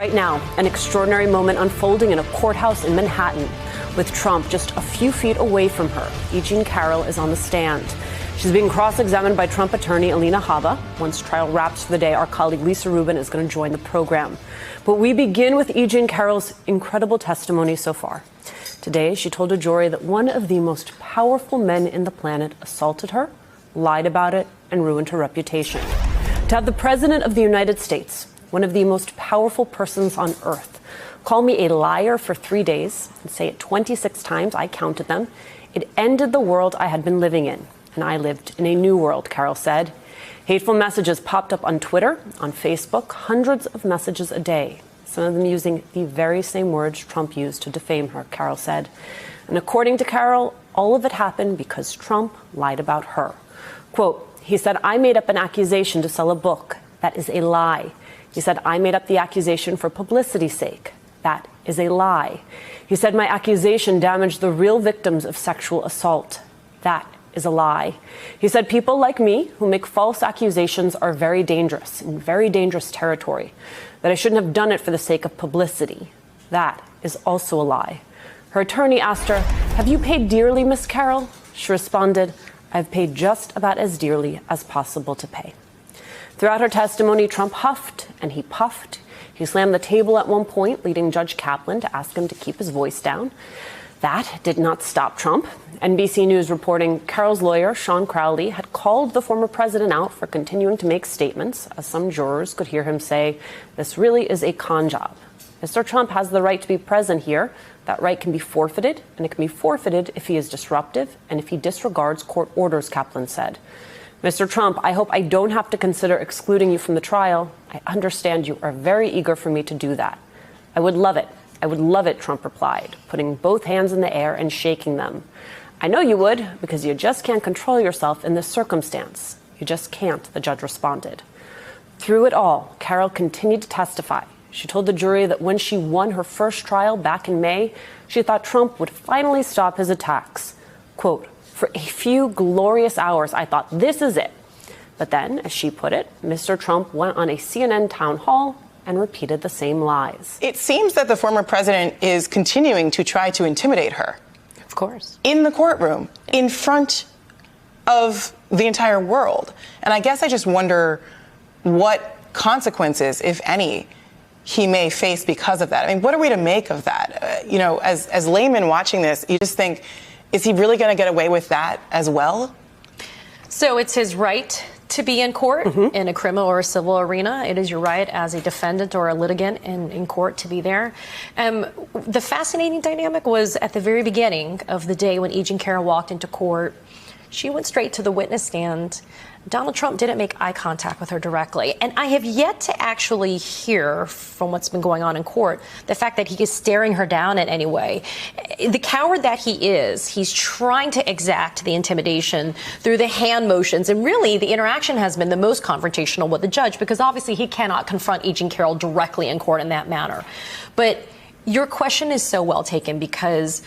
Right now, an extraordinary moment unfolding in a courthouse in Manhattan. With Trump just a few feet away from her, E. Jean Carroll is on the stand. She's being cross-examined by Trump attorney Alina Habba. Once trial wraps for the day, our colleague Lisa Rubin is going to join the program. But we begin with E. Jean Carroll's incredible testimony so far. Today, she told a jury that one of the most powerful men in the planet assaulted her, lied about it, and ruined her reputation. To have the President of the United States, one of the most powerful persons on earth, call me a liar for 3 days and say it 26 times, I counted them, it ended the world I had been living in. And I lived in a new world, Carroll said. Hateful messages popped up on Twitter, on Facebook, hundreds of messages a day, some of them using the very same words Trump used to defame her, Carroll said. And according to Carroll, all of it happened because Trump lied about her. Quote, he said, I made up an accusation to sell a book. That is a lie. He said, I made up the accusation for publicity's sake. That is a lie. He said, my accusation damaged the real victims of sexual assault. That is a lie. He said, people like me who make false accusations are very dangerous, in very dangerous territory, that I shouldn't have done it for the sake of publicity. That is also a lie. Her attorney asked her, have you paid dearly, Miss Carroll? She responded, I've paid just about as dearly as possible to pay. Throughout her testimony, Trump huffed and he puffed. He slammed the table at one point, leading Judge Kaplan to ask him to keep his voice down. That did not stop Trump. NBC News reporting Carroll's lawyer, Sean Crowley, had called the former president out for continuing to make statements, as some jurors could hear him say, this really is a con job. Mr. Trump has the right to be present here. That right can be forfeited, and it can be forfeited if he is disruptive and if he disregards court orders, Kaplan said. Mr. Trump, I hope I don't have to consider excluding you from the trial. I understand you are very eager for me to do that. I would love it. I would love it, Trump replied, putting both hands in the air and shaking them. I know you would, because you just can't control yourself in this circumstance. You just can't, the judge responded. Through it all, Carroll continued to testify. She told the jury that when she won her first trial back in May, she thought Trump would finally stop his attacks. Quote, for a few glorious hours, I thought, this is it. But then, as she put it, Mr. Trump went on a CNN town hall and repeated the same lies. It seems that the former president is continuing to try to intimidate her. Of course. In the courtroom, in front of the entire world. And I guess I just wonder what consequences, if any, he may face because of that. I mean, what are we to make of that? As laymen watching this, you just think, is he really going to get away with that as well? So it's his right to be in court in a criminal or a civil arena. It is your right as a defendant or a litigant in court to be there. The fascinating dynamic was at the very beginning of the day when E. Jean Carroll walked into court. She went straight to the witness stand. Donald Trump didn't make eye contact with her directly. And I have yet to actually hear from what's been going on in court the fact that he is staring her down in any way. The coward that he is, he's trying to exact the intimidation through the hand motions. And really, the interaction has been the most confrontational with the judge because obviously he cannot confront E. Jean Carroll directly in court in that manner. But your question is so well taken because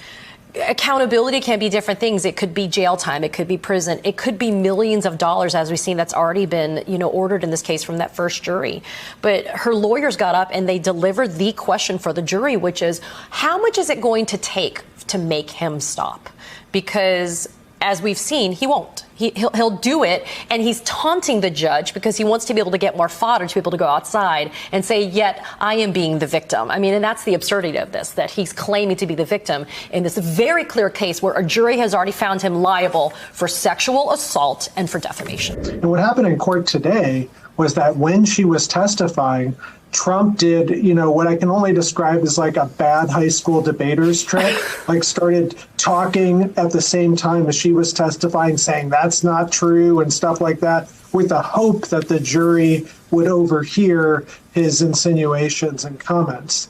accountability can be different things. It could be jail time. It could be prison. It could be millions of dollars, as we've seen, that's already been, ordered in this case from that first jury. But her lawyers got up and they delivered the question for the jury, which is, how much is it going to take to make him stop? Because as we've seen, he won't. He'll do it, and he's taunting the judge because he wants to be able to get more fodder to be able to go outside and say, yet I am being the victim. I mean, and that's the absurdity of this, that he's claiming to be the victim in this very clear case where a jury has already found him liable for sexual assault and for defamation. And what happened in court today was that when she was testifying, Trump did, what I can only describe as like a bad high school debater's trick, like started talking at the same time as she was testifying, saying that's not true and stuff like that, with the hope that the jury would overhear his insinuations and comments.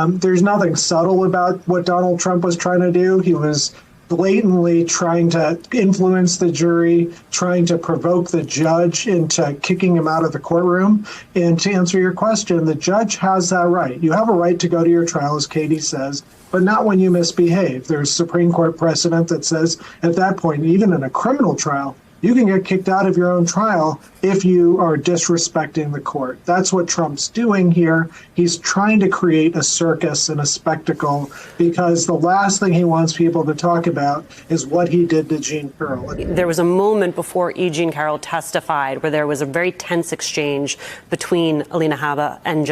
There's nothing subtle about what Donald Trump was trying to do. He was blatantly trying to influence the jury, trying to provoke the judge into kicking him out of the courtroom. And to answer your question, the judge has that right. You have a right to go to your trial, as Katie says, but not when you misbehave. There's Supreme Court precedent that says at that point, even in a criminal trial, you can get kicked out of your own trial if you are disrespecting the court. That's what Trump's doing here. He's trying to create a circus and a spectacle because the last thing he wants people to talk about is what he did to Jean Carroll. There was a moment before E. Jean Carroll testified where there was a very tense exchange between Alina Habba and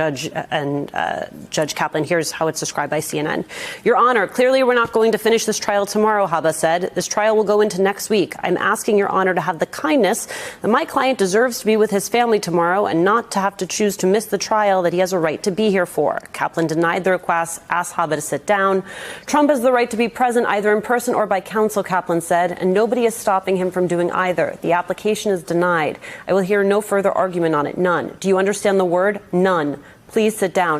Judge Kaplan. Here's how it's described by CNN. Your Honor, clearly we're not going to finish this trial tomorrow, Habba said. This trial will go into next week. I'm asking Your Honor to have the kindness that my client deserves to be with his family tomorrow and not to have to choose to miss the trial that he has a right to be here for. Kaplan denied the request, asked Habba to sit down. Trump has the right to be present either in person or by counsel, Kaplan said, and nobody is stopping him from doing either. The application is denied. I will hear no further argument on it. None. Do you understand the word? None. Please sit down.